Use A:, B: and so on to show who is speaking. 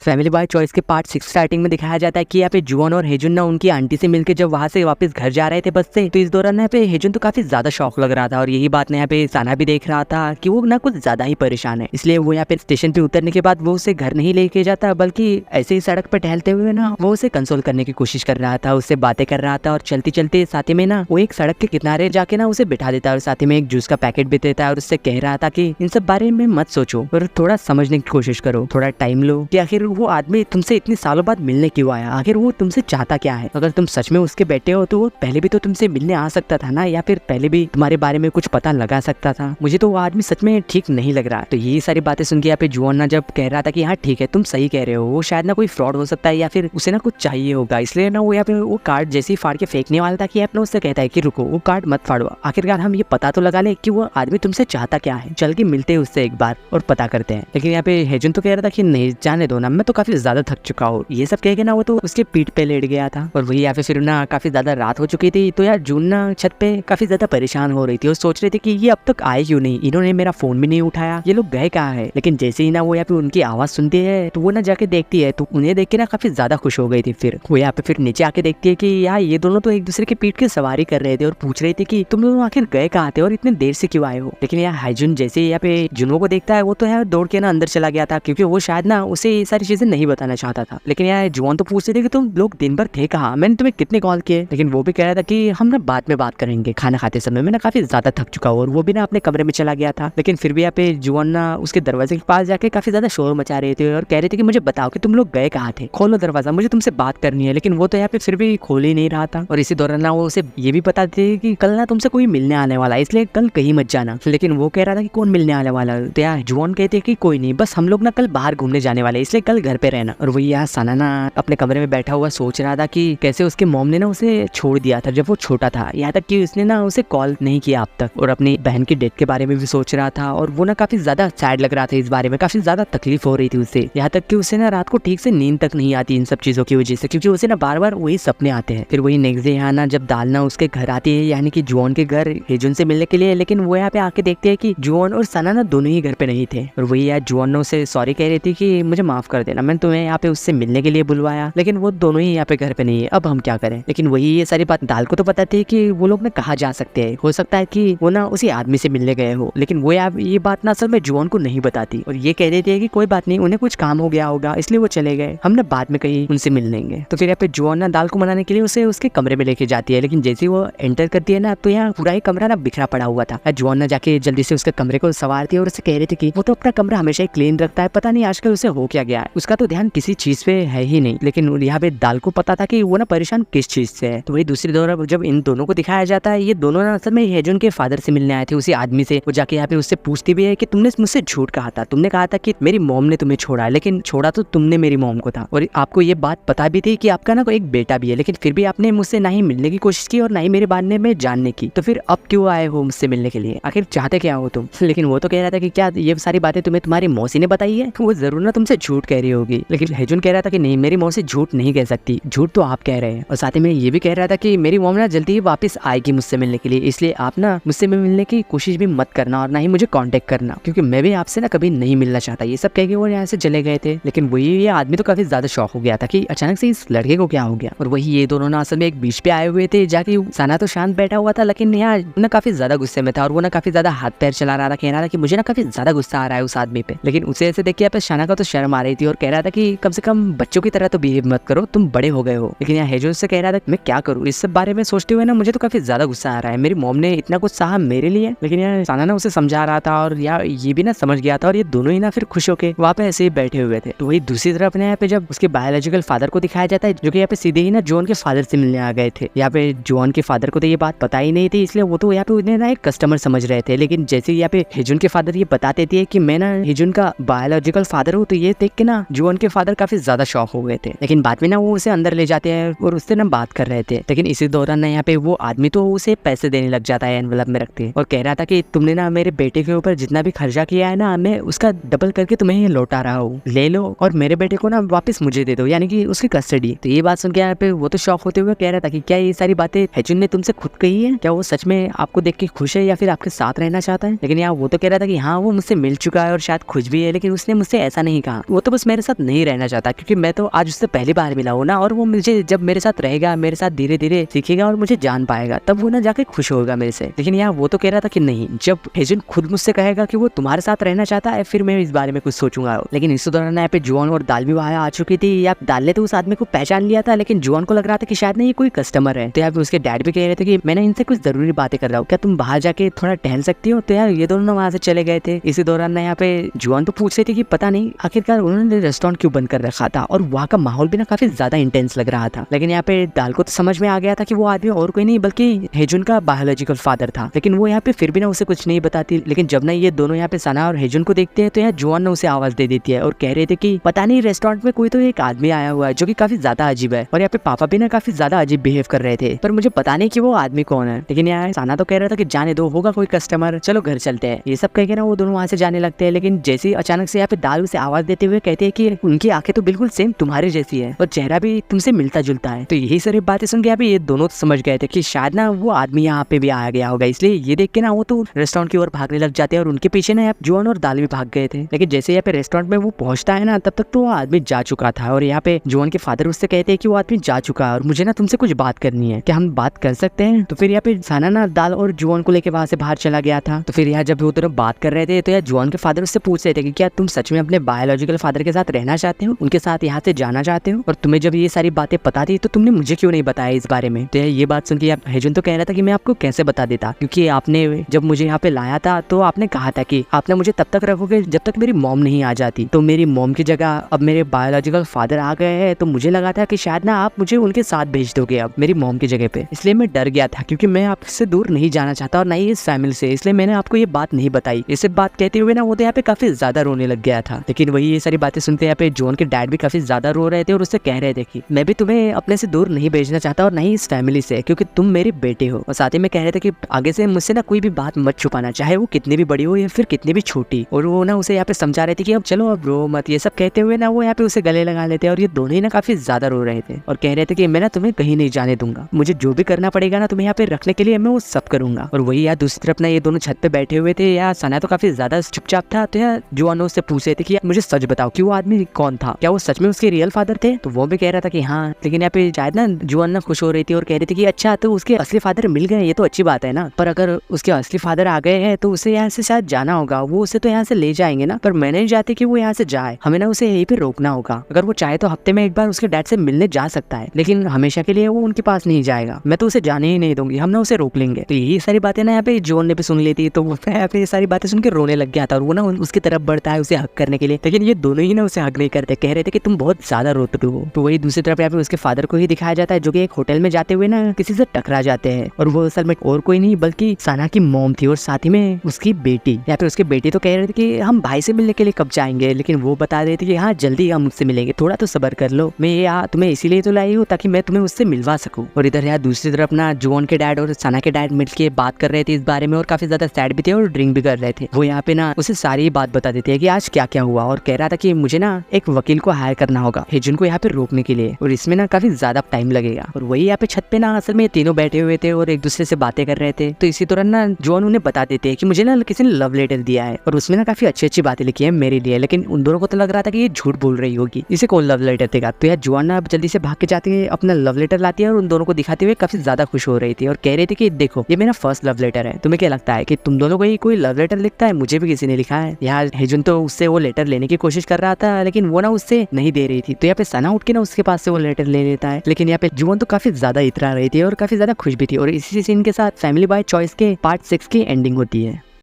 A: Family boy choice के part 6 starting में दिखाया जाता है कि यहाँ पे जुवॉन और हेजुन ना उनकी आंटी से मिलकर जब वहाँ से वापस घर जा रहे थे बस से, तो इस दौरान यहाँ पे हेजुन तो काफी ज्यादा शौक लग रहा था और यही बात यहाँ पे साना भी देख रहा था कि वो ना कुछ ज्यादा ही परेशान है। इसलिए वो यहाँ पे स्टेशन पे उतरने के बाद वो उसे घर नहीं लेके जाता, बल्कि ऐसे ही सड़क पर टहलते हुए ना वो उसे कंसोल करने की कोशिश कर रहा था, उससे बातें कर रहा था और चलते चलते साथ ही में ना वो एक सड़क के किनारे जाके ना उसे बिठा देता है और साथ ही में एक जूस का पैकेट भी देता है और उससे कह रहा था कि इन सब बारे में मत सोचो और थोड़ा समझने की कोशिश करो, थोड़ा टाइम लो कि आखिर वो आदमी तुमसे इतने सालों बाद मिलने क्यों आया, आखिर वो तुमसे चाहता क्या है। अगर तुम सच में उसके बेटे हो तो वो पहले भी तो तुमसे मिलने आ सकता था ना, या फिर पहले भी तुम्हारे बारे में कुछ पता लगा सकता था। मुझे तो वो आदमी सच में ठीक नहीं लग रहा। तो यही सारी बातें सुन के यहाँ पे जुवॉन ना जब कह रहा था कि हाँ ठीक है तुम सही कह रहे हो, वो शायद ना कोई फ्रॉड हो सकता है या फिर उसे ना कुछ चाहिए होगा, इसलिए ना वो यहाँ पे वो कार्ड जैसे ही फाड़ के फेंकने वाला था कि अपना उससे कहता है कि रुको वो कार्ड मत फाड़ो, आखिरकार हम ये पता तो लगा ले कि वो आदमी तुमसे चाहता क्या है, चल के मिलते हैं उससे एक बार और पता करते हैं। लेकिन यहाँ पे हेजुन तो कह रहा था कि नहीं जाने दो ना, मैं तो काफी ज्यादा थक चुका हूँ। ये सब कह के ना वो तो उसके पीठ पे लेट गया था और वही यहाँ पे फिर ना काफी ज्यादा रात हो चुकी थी। तो यार जून ना छत पे काफी ज्यादा परेशान हो रही थी और सोच रही थी कि ये अब तक आए क्यों नहीं, इन्होंने मेरा फोन भी नहीं उठाया, ये लोग गए कहाँ है। लेकिन जैसे ही ना वो यहाँ पे उनकी आवाज सुनती है तो वो ना जाके देखती है, तो उन्हें देख के ना काफी ज्यादा खुश हो गई थी। फिर वो यहाँ पे फिर नीचे आके देखती है कि यार ये दोनों तो एक दूसरे के पीठ की सवारी कर रहे थे और पूछ रहे थे कि तुम लोग आखिर गए कहाँ थे और इतने देर से क्यों आए हो। लेकिन यार हाइजुन जैसे यहाँ पे जुनों को देखता है वो तो यार दौड़ के ना अंदर चला गया था, क्योंकि वो शायद ना उसे ये सारी चीजें नहीं बताना चाहता था। लेकिन यार जुवॉन तो पूछते थे कि तुम लोग दिन भर थे कहाँ, मैंने तुम्हें कितने कॉल किए। लेकिन वो भी कह रहा था कि हम ना बाद में बात करेंगे, खाना खाते समय मैं ना काफी ज्यादा थक चुका हूँ, और वो भी ना अपने कमरे में चला गया था। लेकिन फिर भी यहाँ पे जुवॉन ना उसके दरवाजे के पास जाके काफी ज्यादा शोर मचा रहे थे और कह रहे थे कि मुझे बताओ कि तुम लोग गए कहाँ थे, खोलो दरवाजा, मुझे तुमसे बात करनी है। लेकिन वो तो यहाँ पे फिर भी खोल ही नहीं रहा था और इसी दौरान ना वो उसे ये भी बताते थे कि कल ना तुमसे कोई मिलने आने वाला है, इसलिए कल कहीं मत जाना। लेकिन वो कह रहा था कि कौन मिलने आने वाला है, तो यार जुवॉन कहते कि कोई नहीं, बस हम लोग ना कल बाहर घूमने जाने वाले, इसलिए कल घर पे रहना। और वही यार साना ना अपने कमरे में बैठा हुआ सोच रहा था कि कैसे उसके मॉम ने ना उसे छोड़ दिया था जब वो छोटा था, यहाँ तक कि उसने ना उसे कॉल नहीं किया अब तक, और अपनी बहन की डेथ के बारे में भी सोच रहा था और वो ना काफी ज्यादा सैड लग रहा था इस बारे में, काफी ज्यादा तकलीफ हो रही थी उसे, यहाँ तक कि उसे ना रात को ठीक से नींद तक नहीं आती इन सब चीजों की वजह से, क्योंकि उसे ना बार बार वही सपने आते हैं। फिर वही नेक्स्ट डे यहाँ ना जब दालना उसके घर आती है, यानी कि जुवॉन के घर हेजुन से मिलने के लिए, लेकिन वो यहाँ पे आके देखते हैं कि जुवॉन और सना ना दोनों ही घर पे नहीं थे। और वही यार जुवॉन ने उसे सॉरी कह रही थी कि मुझे माफ कर देना, मैंने तुम्हें यहाँ पे उससे मिलने के लिए बुलवाया, लेकिन वो दोनों ही यहाँ पे घर पे नहीं है, अब हम क्या करें। लेकिन वही ये सारी बात दाल को तो पता थी कि वो लोग ना कहाँ जा सकते हैं, हो सकता है कि वो ना उसी आदमी से मिलने गए हो, लेकिन वो ये बात ना असल में जुवॉन को नहीं बताती और ये कह देती है कि कोई बात नहीं, उन्हें कुछ काम हो गया होगा इसलिए वो चले गए, हम ना बाद में कहीं उनसे मिल लेंगे। तो फिर यहाँ पे जुवॉन ना दाल को मनाने के लिए उसे उसके कमरे में लेके जाती है, लेकिन जैसे वो एंटर करती है ना तो यहाँ पूरा ही कमरा ना बिखरा पड़ा हुआ था। जुवॉन ना जाके जल्दी से उसके कमरे को संवारती है और उसे कह रही थी कि वो तो अपना कमरा हमेशा ही क्लीन रखता है, पता नहीं आजकल उसे हो क्या गया है, उसका तो ध्यान किसी चीज पे है ही नहीं। लेकिन यहाँ पे दाल को पता था कि वो ना परेशान किस चीज से है। तो वही दूसरी तरफ जब इन दोनों को दिखाया जाता है, ये दोनों ना असल में हेजुन के फादर से मिलने आए थे, उसी आदमी से। वो जाके यहाँ पे उससे पूछती भी है कि तुमने मुझसे झूठ कहा था, तुमने कहा था कि मेरी मॉम ने तुम्हें छोड़ा है, लेकिन छोड़ा तो तुमने मेरी मॉम को था, और आपको ये बात पता भी थी कि आपका ना एक बेटा भी है, लेकिन फिर भी आपने मुझसे ना ही मिलने की कोशिश की और ना ही मेरे बारे में जानने की। तो फिर अब क्यों आए हो मुझसे मिलने के लिए, आखिर चाहते क्या हो तुम। लेकिन वो तो कह रहा था कि क्या ये सारी बातें तुम्हें तुम्हारी मौसी ने बताई है, वो जरूर ना तुमसे झूठ कह रही होगी। लेकिन हेजुन कह रहा था कि नहीं, मेरी मौसी झूठ नहीं कह सकती, झूठ तो आप कह रहे हैं। और साथ ही में ये भी कह रहा था कि मेरी मॉम ना जल्दी ही वापस आएगी मुझसे मिलने के लिए, इसलिए आप ना मुझसे मिलने की कोशिश भी मत करना और ना ही मुझे कांटेक्ट करना, क्योंकि मैं भी आपसे ना कभी नहीं मिलना चाहता। ये सब कह के वो यहाँ से चले गए थे। लेकिन वही ये आदमी तो काफी ज्यादा शॉक हो गया था कि अचानक से इस लड़के को क्या हो गया। और वही ये दोनों ना असल में एक बीच पे आए हुए थे, जाके सना तो शांत बैठा हुआ था, लेकिन यहाँ ना काफी ज्यादा गुस्से में था और वो ना काफी ज्यादा हाथ पैर चला रहा था, कह रहा था कि मुझे ना काफी ज्यादा गुस्सा आ रहा है उस आदमी पे। लेकिन उसे ऐसे देख के यहाँ पे सना का तो शर्म आ रही थी और कह रहा था कि कम से कम बच्चों की तरह तो बिहेव मत करो, तुम बड़े हो गए हो। लेकिन यहाँ हेजुन से कह रहा था मैं क्या करूँ, इस सब बारे में सोचते हुए ना मुझे तो काफी ज्यादा गुस्सा आ रहा है, मेरी मॉम ने इतना कुछ सहा मेरे लिए। लेकिन यार सना ना उसे समझा रहा था और यार ये भी ना समझ गया था, और ये दोनों ही ना फिर खुश होके वहाँ पे ऐसे ही बैठे हुए थे। तो वही दूसरी तरफ ना यहाँ पे जब उसके बायोलॉजिकल फादर को दिखाया जाता है, जो कि यहाँ पे सीधे ही ना जुवॉन के फादर से मिलने आ गए थे। यहाँ पे जुवॉन के फादर को तो ये बात पता ही नहीं थी, इसलिए वो तो यहाँ पे उन्हें ना एक कस्टमर समझ रहे थे। लेकिन जैसे यहाँ पे हेजुन के फादर ये बता देती है कि मैं ना हेजुन का बायोलॉजिकल फादर हूँ, तो ये देख के ना जुवॉन के फादर काफी ज्यादा शॉक हो गए थे। लेकिन बाद में ना वो उसे अंदर ले जाते हैं और उससे ना बात कर रहे थे। लेकिन इसी दौरान ना यहाँ पे वो आदमी तो उसे पैसे देने लग जाता है एनवलप में रखते, और कह रहा था कि तुमने ना मेरे बेटे के ऊपर जितना भी खर्चा किया है ना, मैं उसका डबल करके तुम्हें ये लौटा रहा हूँ, ले लो और मेरे बेटे को ना वापस मुझे दे दो, यानी कि उसकी कस्टडी। तो ये बात सुन के यहाँ पे वो तो शॉक होते हुए कह रहा था कि क्या ये सारी बातें हेजुन ने तुमसे खुद कही है, क्या वो सच में आपको देख के खुश है या फिर आपके साथ रहना चाहता है। लेकिन यहाँ वो तो कह रहा था कि हाँ वो मुझसे मिल चुका है और शायद खुश भी है, लेकिन उसने मुझसे ऐसा नहीं कहा, वो तो बस मेरे साथ नहीं रहना चाहता, क्योंकि मैं तो आज उससे पहली बार मिला हूँ ना, और वो मुझे जब मेरे साथ रहेगा, मेरे साथ धीरे धीरे सीखेगा और मुझे जान पाएगा, तब वो ना जाके खुश होगा मेरे से। लेकिन यहाँ वो तो कह रहा था कि नहीं, जब हेजुन खुद मुझसे कहेगा कि वो तुम्हारे साथ रहना चाहता है, फिर मैं इस बारे में कुछ सोचूंगा। लेकिन इस दौरान यहाँ पे जुआन और दाल भी वहाँ आ चुकी थी। या दाल ने तो उस आदमी को पहचान लिया था, लेकिन जुआन को लग रहा था कि शायद ना ये कोई कस्टमर है। तो यहाँ पे उसके डैड भी कह रहे थे कि मैंने इनसे कुछ जरूरी बातें कर रहा हूँ, क्या तुम बाहर जाके थोड़ा टहल सकती हो। तो यार ये दोनों वहाँ से चले गए थे। इसी दौरान ना यहाँ पे जुआन तो पूछ रही थी कि पता नहीं आखिरकार उन्होंने रेस्टोरेंट क्यों बंद कर रखा था, और वहाँ का माहौल भी ना काफी ज्यादा इंटेंस लग रहा था। लेकिन यहाँ पे दाल को तो समझ में आ गया था कि वो आदमी और कोई नहीं बल्कि हेजुन का बायोलॉजिकल फादर था। लेकिन वो यहाँ पे फिर भी ना उसे कुछ नहीं बताती। लेकिन जब ना ये दोनों यहाँ पे सना और हेजुन को देखते हैं, तो यहाँ जुआन ने उसे आवाज दे देती है और कह रहे थे कि पता नहीं रेस्टोरेंट में कोई तो एक आदमी आया हुआ है जो कि काफी ज्यादा अजीब है। और यहाँ पे पापा भी ना काफी ज्यादा अजीब बिहेव कर रहे थे, पर मुझे पता नहीं कि वो आदमी कौन है। लेकिन यहाँ सना तो कह रहा था कि जाने दो, होगा कोई कस्टमर, चलो घर चलते हैं। ये सब कह के ना वो दोनों वहाँ से जाने लगते हैं। लेकिन जैसे ही अचानक से यहाँ पे दाल उसे आवाज देते हुए कहते हैं कि उनकी आंखें तो बिल्कुल सेम तुम्हारे जैसी है और चेहरा भी तुमसे मिलता जुलता है। तो यही सारी बातें सुन के यहाँ पे ये दोनों समझ गए थे कि शायद ना वो आदमी यहाँ पे भी आया गया होगा। इसलिए ये देख के ना वो तो रेस्टोरेंट की ओर भागने लग जाते हैं और उनके पीछे ना जुआन और दाल भी भाग गए थे। लेकिन जैसे यहाँ पे रेस्टोरेंट में वो पहुंचता है ना, तब तक तो वो आदमी जा चुका था। और यहाँ पे जुआन के फादर उससे कहते हैं कि वो आदमी जा चुका है और मुझे ना तुमसे कुछ बात करनी है, क्या हम बात कर सकते हैं। तो फिर यहाँ पे साना ना दाल और जुआन को लेके वहां से बाहर चला गया था। तो फिर यहाँ जब वो दोनों बात कर रहे थे, तो यार जुआन के फादर उससे पूछ रहे थे कि क्या तुम सच में अपने बायोलॉजिकल फादर के साथ रहना चाहते हो, उनके साथ यहाँ से जाना चाहते हो, और तुम्हें जब ये सारी बातें पता थी तो तुमने मुझे क्यों नहीं बताया इस बारे में। तो ये बात सुन के हेजुन तो कह रहा था कि मैं आपको कैसे बता देता, क्योंकि आपने जब मुझे यहाँ पे लाया था तो आपने कहा था कि आपने मुझे तब तक रखोगे जब तक मेरी मॉम नहीं आ जाती। तो मेरी मॉम की जगह अब मेरे बायोलॉजिकल फादर आ गए हैं, तो मुझे लगा था कि शायद ना आप मुझे उनके साथ भेज दोगे अब मेरी मॉम की जगह पे। इसलिए मैं डर गया था, क्योंकि मैं आपसे दूर नहीं जाना चाहता और ना ही इस फैमिली से, इसलिए मैंने आपको ये बात नहीं बताई। इसे बात कहते हुए ना वो तो यहाँ पे काफी ज्यादा रोने लग गया था। लेकिन वही ये सारी बातें सुनते यहाँ पे जोन के डैड भी काफी ज्यादा रो रहे थे और उससे कह रहे थे कि मैं भी तुम्हें अपने से दूर नहीं भेजना चाहता और ना ही इस फैमिली से, क्योंकि तुम मेरे बेटे हो। और साथ ही में कह रहे थे कि आगे से मुझसे ना कोई भी बात मत छुपाना, चाहे वो कितनी भी बड़ी हो या फिर कितनी भी छोटी। और वो ना उसे यहाँ पे समझा रहे थे कि अब चलो अब रो मत। ये सब कहते हुए ना वो यहाँ पे उसे गले लगा लेते और ये दोनों ही ना काफी ज्यादा रो रहे थे और कह रहे थे कि मैं ना तुम्हें कहीं नहीं जाने दूंगा, मुझे जो भी करना पड़ेगा ना तुम्हें यहाँ पे रखने के लिए मैं वो सब करूंगा। और वही यार दूसरी तरफ ना ये दोनों छत पे बैठे हुए थे। यार सना तो काफी ज्यादा चुपचाप था। तो यार जुआन उससे पूछ रहे थे कि मुझे सच बताओ कि वो आदमी कौन था, क्या वो सच में उसके रियल फादर थे। तो वो भी कह रहा था कि हाँ। लेकिन यहाँ पे शायद ना जुआन ना खुश हो रही थी और कह रही थी कि अच्छा तो उसके असली फादर मिल गए, ये तो अच्छी बात है ना, पर अगर उसके असली फादर आ गए हैं तो उसे यहाँ से शायद जाना होगा, वो उसे तो यहाँ से ले जाएंगे ना, पर मैं नहीं चाहती कि वो यहाँ से जाए, हमें ना उसे यहीं पे रोकना होगा। अगर वो चाहे तो हफ्ते में एक बार उसके डैड से मिलने जा सकता है, लेकिन हमेशा के लिए वो उनके पास नहीं जाएगा, मैं तो उसे जाने ही नहीं दूंगी, हम ना उसे रोक लेंगे। तो यही सारी बातें ना यहाँ पे जोन ने भी सुन ली थी। तो वो यहाँ पे ये सारी बातें सुन के रोने लग गया था और वो ना उसकी तरफ बढ़ता है उसे हक करने के लिए, लेकिन ये दोनों ही ना उसे हक नहीं करते, कह रहे थे कि तुम बहुत ज्यादा रोते हो। तो वही दूसरी तरफ यहाँ पे उसके फादर को ही दिखाया जाता है जो कि एक होटल में जाते हुए ना किसी से टकरा जाते हैं, और वो असल में और कोई नहीं बल्कि सना की मॉम थी और साथ ही में उसकी बेटी। यहाँ पे उसकी बेटी तो कह रही थी कि हम भाई से मिलने के लिए कब जाएंगे, लेकिन वो बता रही थी कि हाँ जल्दी हम मुझसे मिलेंगे, थोड़ा तो सब्र कर लो, मैं ये तुम्हें इसीलिए तो लाई हूँ ताकि मैं तुम्हें उससे मिलवा सकूं। और इधर यार दूसरी तरफ ना जुआन के डैड और सना के डैड मिलके बात कर रहे थे इस बारे में और काफी ज्यादा सैड भी थे और ड्रिंक भी कर रहे थे। वो यहाँ पे ना उसे सारी बात बता देती है कि आज क्या क्या हुआ, और कह रहा था कि मुझे ना एक वकील को हायर करना होगा हेजुन को यहाँ पे रोकने के लिए, और इसमें ना काफी ज्यादा टाइम लगेगा। और वही यहाँ पे छत पे ना असल में तीनों बैठे हुए थे और एक दूसरे से बातें कर रहे थे। तो इसी दौरान ना जुआन उन्हें बता देते हैं कि मुझे ना किसी ने लव लेटर दिया है और उसमें ना काफी अच्छी अच्छी बातें लिखी है मेरे लिए, लेकिन उन दोनों को तो लग रहा था कि ये झूठ बोल रही होगी, इसे कौन लव लेटर देगा। तो यार जुआन ना जल्दी से भाग के जाती है, अपना लव लेटर लाती है और उन दोनों को दिखाते हुए काफी ज्यादा खुश हो रही थी और कह रही थी कि देखो ये मेरा फर्स्ट लव लेटर है, तुम्हें क्या लगता है कि तुम दोनों को ही कोई लव लेटर लिखता है, मुझे भी किसी ने लिखा है। यहाँ हेजुन तो उससे वो लेटर लेने की कोशिश कर रहा था, लेकिन वो ना उससे नहीं दे रही थी। तो यहाँ पे सना उठ के ना उसके पास से वो लेटर ले लेता है, लेकिन यहाँ पे जुआन तो काफी ज्यादा इतरा रही थी और काफी ज्यादा खुश भी थी। और इसी सीन के साथ फैमिली बाय चॉइस के पार्ट 6 की एंडिंग होती है।